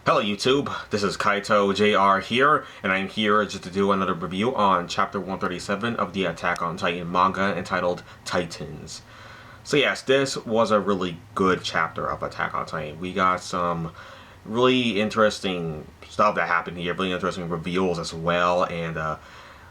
Hello YouTube, this is Kaito JR here, and I'm here just to do another review on chapter 137 of the Attack on Titan manga entitled Titans. So yes, this was a really good chapter of Attack on Titan. We got some really interesting stuff that happened here, really interesting reveals as well, and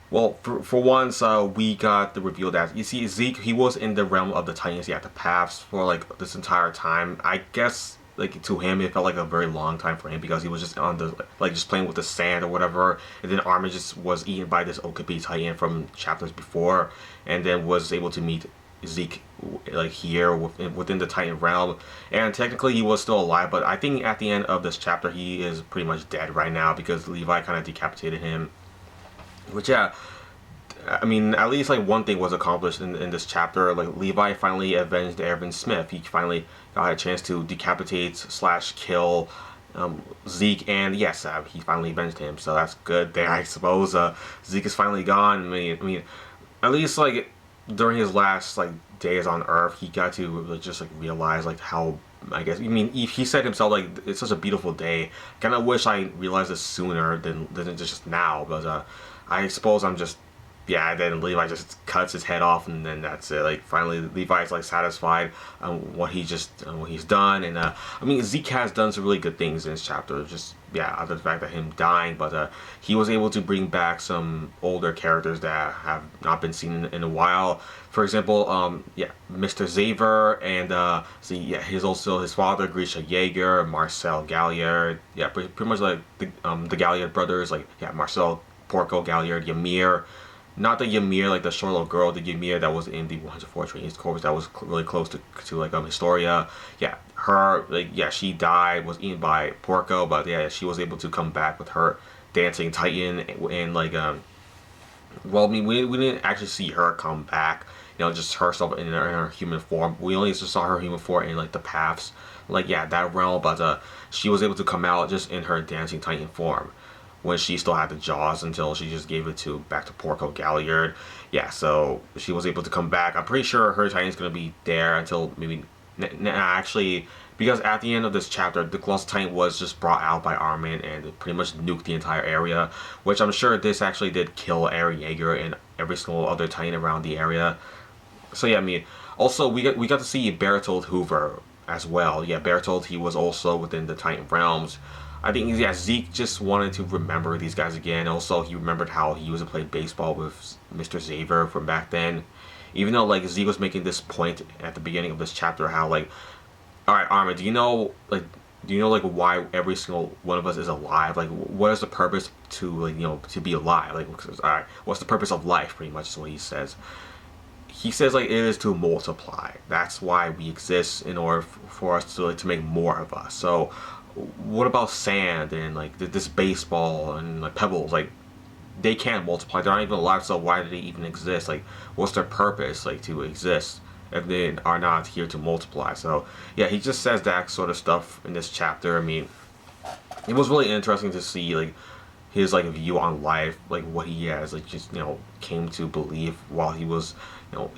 well, for once, we got the reveal that, you see, Zeke, he was in the realm of the Titans, the paths for like this entire time. I guess like to him it felt like a very long time for him because he was just on the just playing with the sand or whatever, and then Armin just was eaten by this ocale Titan from chapters before, and then was able to meet Zeke like here within the Titan realm, and technically he was still alive, but I think at the end of this chapter he is pretty much dead right now because Levi kind of decapitated him. Which, yeah, I mean, at least like one thing was accomplished in this chapter. Like Levi finally avenged Erwin Smith. He finally got a chance to decapitate slash kill Zeke, and yes, he finally avenged him. So that's good there, I suppose. Zeke is finally gone. I mean, at least like during his last like days on Earth, he got to just like realize like how, I guess, I mean, he said himself like it's such a beautiful day. Kind of wish I realized this sooner than just now, but I suppose I'm just, yeah. Then Levi just cuts his head off, and then that's it. Like finally, Levi's like satisfied on what he's done, and I mean, Zeke has done some really good things in this chapter. Just, yeah, other than the fact that him dying, but he was able to bring back some older characters that have not been seen in a while. For example, yeah, Mr. Xavier, and see, yeah, he's also his father, Grisha Jaeger, Marcel Galliard, yeah, pretty much like the Galliard brothers, like, yeah, Marcel, Porco, Galliard, Ymir. Not the Ymir, like the short little girl, the Ymir that was in the 104 Trainees Corps that was really close to like Historia. Yeah, her, like, yeah, she died, was eaten by Porco, but yeah, she was able to come back with her dancing Titan, and like, well, I mean, we didn't actually see her come back, you know, just herself in her human form. We only just saw her human form in like the paths, like, yeah, that realm, but she was able to come out just in her dancing Titan form when she still had the jaws until she just gave it back to Porco Galliard. Yeah, so she was able to come back. I'm pretty sure her Titan's gonna be there until maybe actually, because at the end of this chapter, the Colossal Titan was just brought out by Armin and it pretty much nuked the entire area, which I'm sure this actually did kill Eren Yeager and every single other Titan around the area. So yeah, I mean, also we got to see Bertold Hoover as well. Yeah, Bertold, he was also within the Titan realms. I think, yeah, Zeke just wanted to remember these guys again. Also, he remembered how he used to play baseball with Mr. Xavier from back then. Even though, like, Zeke was making this point at the beginning of this chapter, how, like, alright, Armin, do you know, like, why every single one of us is alive? Like, what is the purpose to, like, you know, to be alive? Like, alright, what's the purpose of life, pretty much is what he says. He says, like, it is to multiply. That's why we exist, in order for us to, like, to make more of us. So what about sand and like this baseball and like pebbles? Like, they can't multiply, they're not even alive, so why do they even exist? Like, what's their purpose, like, to exist if they are not here to multiply? So yeah, he just says that sort of stuff in this chapter. I mean, it was really interesting to see like his like view on life, like what he has like just, you know, came to believe while he was, you know,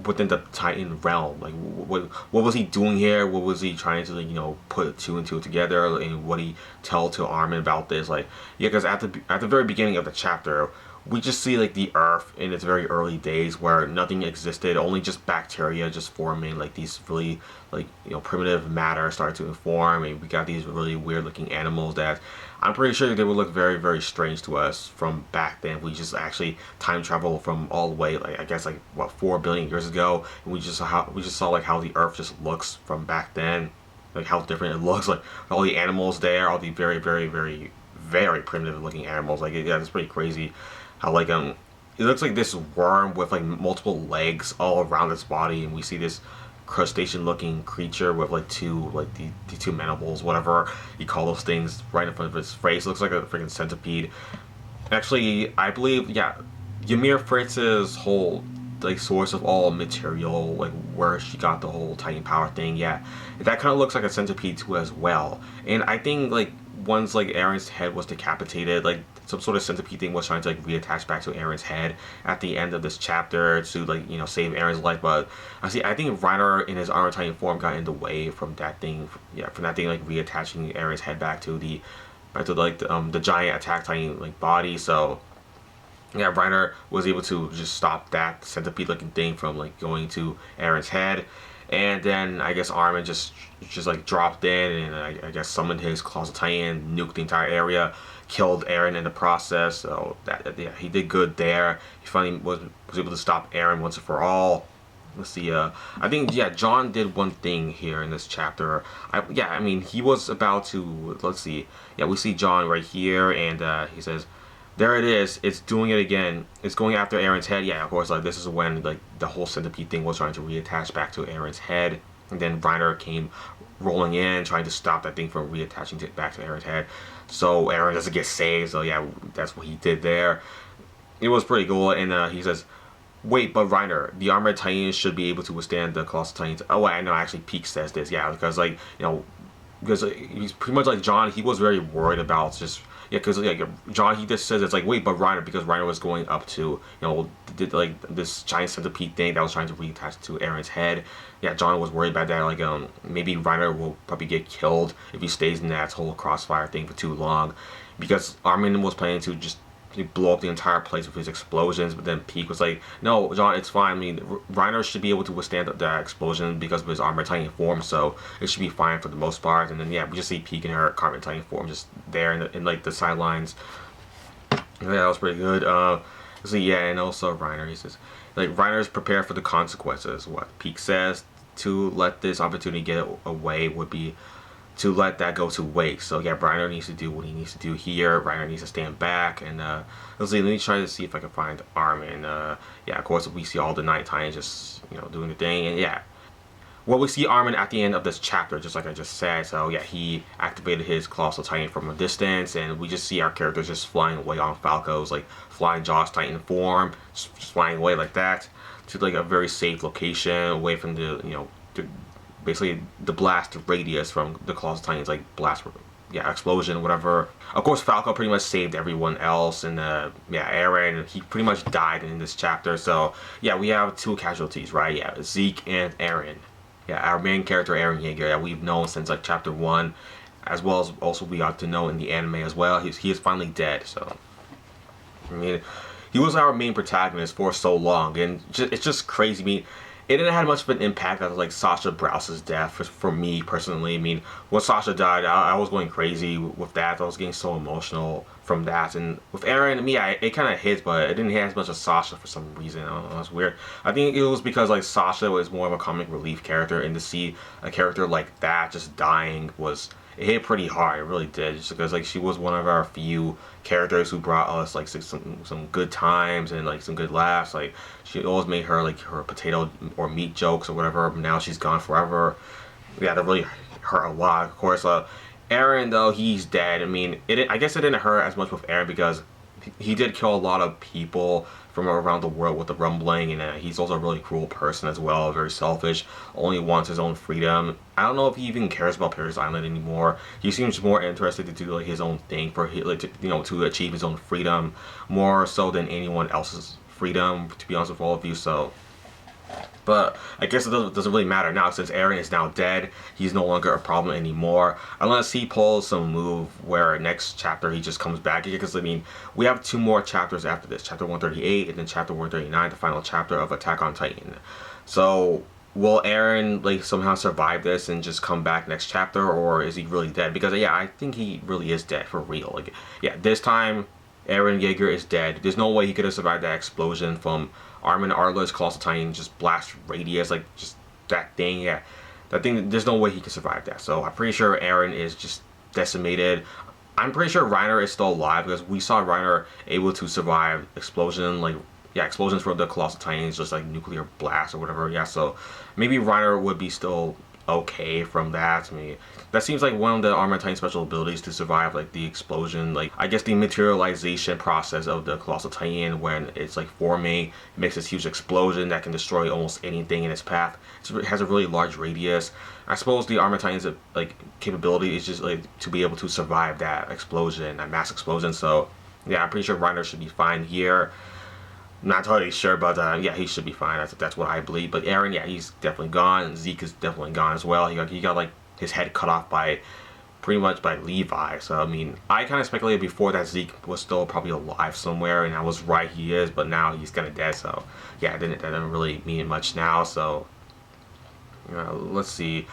within the Titan realm. Like, what was he doing here? What was he trying to, like, you know, put two and two together? And what he tell to Armin about this? Like, yeah, because at the very beginning of the chapter, we just see like the Earth in its very early days where nothing existed, only just bacteria just forming, like these really, like, you know, primitive matter started to form, and we got these really weird looking animals that I'm pretty sure they would look very, very strange to us from back then. We just actually time travel from all the way, like, I guess, like, what, 4 billion years ago, and we just saw like how the Earth just looks from back then, like how different it looks, like all the animals there, all the very, very, very, very primitive looking animals. Like, yeah, it's pretty crazy how, like, it looks like this worm with like multiple legs all around its body, and we see this crustacean looking creature with like the two mandibles, whatever you call those things, right in front of its face. It looks like a freaking centipede. Actually, I believe, yeah, Ymir Fritz's whole like source of all material, like where she got the whole Titan power thing, yeah, that kind of looks like a centipede too as well. And I think like once like Aaron's head was decapitated, like some sort of centipede thing was trying to like reattach back to Aaron's head at the end of this chapter to like, you know, save Aaron's life. But I think Reiner in his Armor Titan form got in the way from that thing. Yeah, from that thing like reattaching Aaron's head back to like the giant Attack Titan like body. So yeah, Reiner was able to just stop that centipede looking thing from like going to Aaron's head. And then I guess Armin just like dropped in and I guess summoned his Colossal Titan, nuked the entire area, killed Aaron in the process. So yeah, he did good there. He finally was able to stop Aaron once and for all. Let's see. I think yeah, John did one thing here in this chapter. I mean he was about to. Let's see. Yeah, we see John right here, and he says, "There it is. It's doing it again. It's going after Aaron's head." Yeah, of course. Like this is when like the whole centipede thing was trying to reattach back to Aaron's head, and then Reiner came rolling in, trying to stop that thing from reattaching it back to Aaron's head, so Aaron doesn't get saved. So yeah, that's what he did there. It was pretty cool, and he says, "Wait, but Reiner, the Armored Titans should be able to withstand the Colossal Titans." Oh, wait, I know. Actually, Peak says this. Yeah, because like you know, because he's pretty much like John. He was very worried about just. Yeah, because like John, he just says it's like wait, but Reiner, because Reiner was going up to, you know, did like this giant centipede thing that was trying to reattach to Aaron's head. Yeah, John was worried about that. Like maybe Reiner will probably get killed if he stays in that whole crossfire thing for too long, because Armin was planning to just blow up the entire place with his explosions. But then Peak was like, "No, John, it's fine. I mean, Reiner should be able to withstand that explosion because of his Armored Titan form, so it should be fine for the most part." And then yeah, we just see Peak in her Armored Titan form just there in like the sidelines. Yeah, that was pretty good. So yeah, and also Reiner, he says like Reiner's prepared for the consequences. What Peak says, to let this opportunity get away would be to let that go to waste. So yeah, Reiner needs to do what he needs to do here. Reiner needs to stand back, and let's see. Let me try to see if I can find Armin. Yeah, of course we see all the Night Titans just, you know, doing the thing, and yeah. Well, we see Armin at the end of this chapter, just like I just said. So yeah, he activated his Colossal Titan from a distance, and we just see our characters just flying away on Falco's like flying Jaws Titan form, just flying away like that to like a very safe location, away from the, you know, basically the blast radius from the Colossal Titans, like blast, yeah, explosion, whatever. Of course, Falco pretty much saved everyone else, and yeah, Aaron, he pretty much died in this chapter. So yeah, we have two casualties, right? Yeah, Zeke and Aaron. Yeah, our main character Eren Yeager, that we've known since like chapter 1, as well as also we got to know in the anime as well. He is finally dead. So I mean, he was our main protagonist for so long, and it's just crazy. I mean, it didn't have much of an impact as like Sasha Browse's death for me personally. I mean, when Sasha died, I was going crazy with that. I was getting so emotional from that. And with Eren, it kind of hit, but it didn't hit as much as Sasha for some reason. I don't know, it's weird. I think it was because like Sasha was more of a comic relief character, and to see a character like that just dying it hit pretty hard. It really did, just because like she was one of our few characters who brought us like some good times and like some good laughs. Like she always made her like her potato or meat jokes or whatever. But now she's gone forever. Yeah, that really hurt a lot. Of course, Eren, though, he's dead. I mean, I guess it didn't hurt as much with Eren because he did kill a lot of people from around the world with the rumbling, and he's also a really cruel person as well, very selfish, only wants his own freedom. I don't know if he even cares about Paradise Island anymore. He seems more interested to do like his own thing for to achieve his own freedom more so than anyone else's freedom, to be honest with all of you. So but I guess it doesn't really matter now, since Eren is now dead. He's no longer a problem anymore, unless he pulls some move where next chapter he just comes back. Because I mean, we have 2 more chapters after this, chapter 138 and then chapter 139, the final chapter of Attack on Titan. So will Eren like somehow survive this and just come back next chapter, or is he really dead? Because yeah, I think he really is dead for real. Like yeah, this time Eren Yeager is dead. There's no way he could have survived that explosion from Armin Arla's Colossal Titan just blast radius, like just that thing. Yeah, that thing. There's no way he could survive that. So I'm pretty sure Eren is just decimated. I'm pretty sure Reiner is still alive because we saw Reiner able to survive explosion, like yeah, explosions from the Colossal Titans, just like nuclear blast or whatever. Yeah, so maybe Reiner would be still okay from that. I mean, that seems like one of the Armor Titan special abilities to survive like the explosion, like I guess the materialization process of the Colossal Titan when it's like forming. It makes this huge explosion that can destroy almost anything in its path. It has a really large radius. I suppose the Armor Titan's like capability is just like to be able to survive that explosion, that mass explosion. So yeah, I'm pretty sure Reiner should be fine here. Not totally sure, but yeah, he should be fine. That's what I believe. But Eren, yeah, he's definitely gone. Zeke is definitely gone as well. He got like his head cut off by pretty much by Levi. So I mean, I kind of speculated before that Zeke was still probably alive somewhere, and I was right, he is. But now he's kind of dead. So yeah, that didn't really mean much now. So let's see.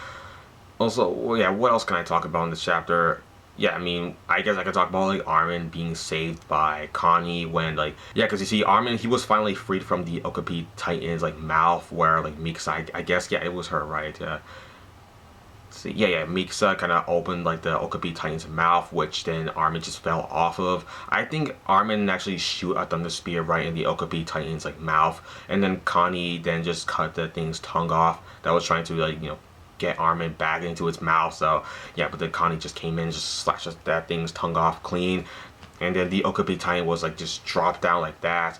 Also, well, yeah, what else can I talk about in this chapter? Yeah, I mean, I guess I could talk about like Armin being saved by Connie when like, yeah, because you see Armin, he was finally freed from the Okapi Titan's like mouth where like Mikasa, I guess, yeah, it was her, right? See, yeah, Mikasa kind of opened like the Okapi Titan's mouth, which then Armin just fell off of. I think Armin actually shoot a thunder spear right in the Okapi Titan's like mouth, and then Connie then just cut the thing's tongue off that was trying to like, get Armin back into its mouth. So yeah, but then Connie just came in, just slashed that thing's tongue off clean, and then the Okapi Titan was like just dropped down like that.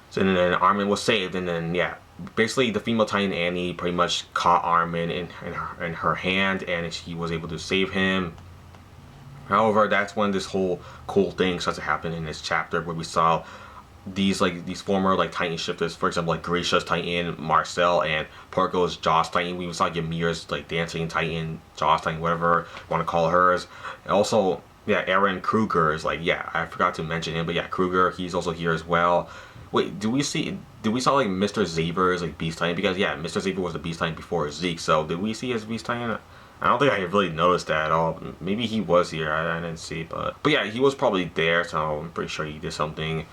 So then Armin was saved, and then yeah, basically the female Titan Annie pretty much caught Armin in her hand, and she was able to save him. However, that's when this whole cool thing starts to happen in this chapter, where we saw these former like Titan shifters, for example like Grisha's Titan, Marcel, and Porco's Joss Titan. We saw Ymir's like dancing Titan, Joss Titan, whatever you want to call hers. And also yeah, Eren Kruger is like, yeah, I forgot to mention him, but yeah, Kruger, he's also here as well. Wait, did we saw like Mr. Xavier's like Beast Titan? Because yeah, Mr. Xavier was the Beast Titan before Zeke, so did we see his Beast Titan? I don't think I really noticed that at all. Maybe he was here, I didn't see, but yeah, he was probably there, so I'm pretty sure he did something.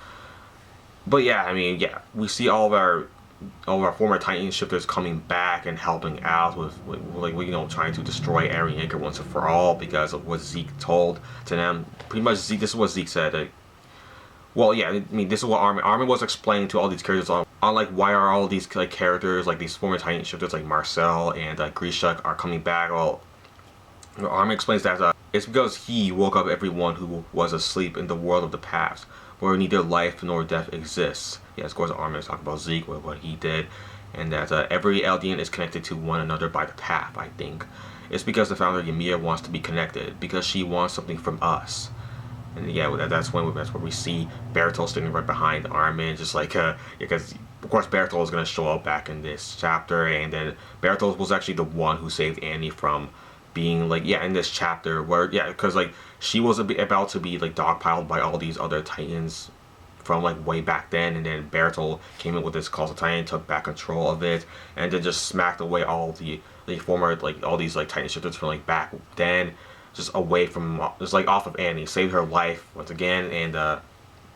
But yeah, I mean, yeah, we see all of our former Titan shifters coming back and helping out with like trying to destroy Eren Yeager once and for all because of what Zeke told to them. Pretty much, this is what Zeke said. Like, well, yeah, I mean, this is what Armin was explaining to all these characters on like why are all these like characters like these former Titan shifters like Marcel and Grisha are coming back. Well, Armin explains that it's because he woke up everyone who was asleep in the world of the past, where neither life nor death exists. Yes, of course, Armin is talking about Zeke, what he did, and that every Eldian is connected to one another by the path, I think. It's because the founder Ymir wants to be connected, because she wants something from us. And yeah, that's where we see Bertolt standing right behind Armin, just like, because of course Bertolt is going to show up back in this chapter, and then Bertolt was actually the one who saved Annie from being like, yeah, in this chapter where, yeah, because like she was about to be like dogpiled by all these other Titans from like way back then, and then Bertolt came in with this Colossal Titan, took back control of it, and then just smacked away all the former like all these like Titan shifters from like back then, just away from, just like off of Annie, saved her life once again, and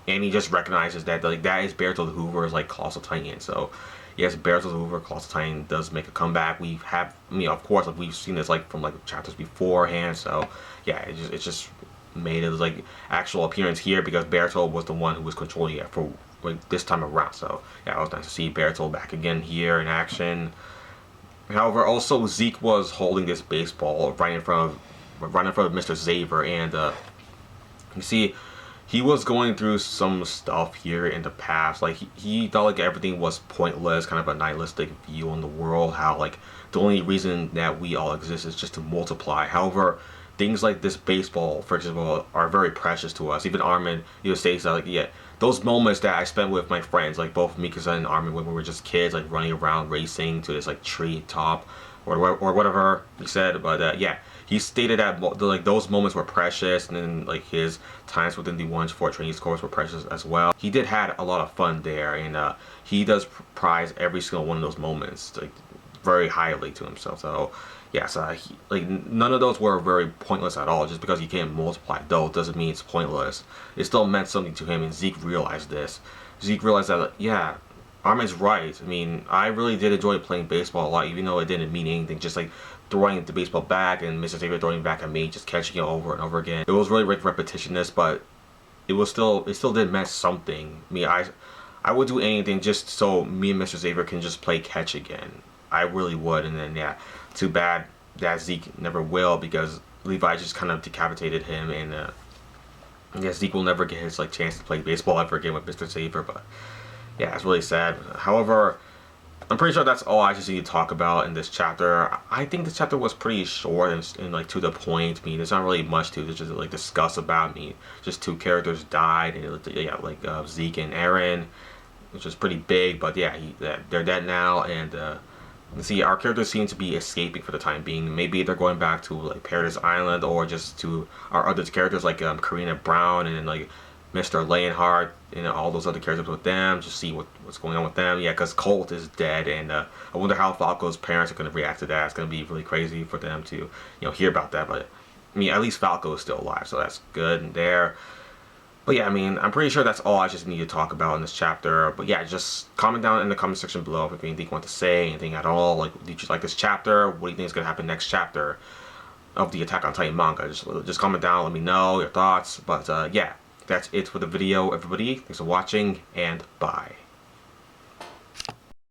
Annie just recognizes that like that is Bertolt Hoover's like Colossal Titan. So yes, Bertolt Hoover, Colossal Titan, does make a comeback. We have, I mean, of course, like, we've seen this like from like chapters beforehand. So yeah, it just made it like actual appearance here because Bertolt was the one who was controlling it for like this time around. So yeah, it was nice to see Bertolt back again here in action. However, also Zeke was holding this baseball right in front of Mr. Xavier, and you see, he was going through some stuff here in the past. Like he thought like everything was pointless, kind of a nihilistic view on the world, how like the only reason that we all exist is just to multiply. However, things like this baseball, for example, are very precious to us. Even Armin, states that like, yeah, those moments that I spent with my friends, like both Mikasa and Armin when we were just kids, like running around racing to this like tree top or whatever he said. But yeah, he stated that like those moments were precious, and then like his times within the 1-4 training course were precious as well. He did had a lot of fun there, and he does prize every single one of those moments like very highly to himself. So yes, like none of those were very pointless at all. Just because you can't multiply those doesn't mean it's pointless. It still meant something to him, and Zeke realized this. Zeke realized that yeah, Armin's right. I mean, I really did enjoy playing baseball a lot, even though it didn't mean anything. Just like throwing the baseball back and Mr. Xavier throwing it back at me, just catching it over and over again. It was really repetitionist, but it still did mean something. I mean, I would do anything just so me and Mr. Xavier can just play catch again. I really would. And then yeah, Too bad that Zeke never will, because Levi just kind of decapitated him, and I guess Zeke will never get his like chance to play baseball ever again with Mr. Saber. But yeah, it's really sad. However, I'm pretty sure that's all I just need to talk about in this chapter. I think this chapter was pretty short and like to the point. I mean, there's not really much to just like discuss about. Me, just two characters died, and yeah, like Zeke and Eren, which is pretty big. But yeah, they're dead now, and see, our characters seem to be escaping for the time being. Maybe they're going back to like Paradise Island, or just to our other characters like Karina Brown and like Mr. Leonhardt and all those other characters with them. Just see what's going on with them. Yeah, because Colt is dead, and I wonder how Falco's parents are going to react to that. It's going to be really crazy for them to hear about that. But I mean, at least Falco is still alive, so that's good and there. But yeah, I mean, I'm pretty sure that's all I just need to talk about in this chapter. But yeah, just comment down in the comment section below if anything you want to say, anything at all. Like, did you like this chapter? What do you think is going to happen next chapter of the Attack on Titan manga? Just comment down, let me know your thoughts. But yeah, that's it for the video, everybody. Thanks for watching, and bye.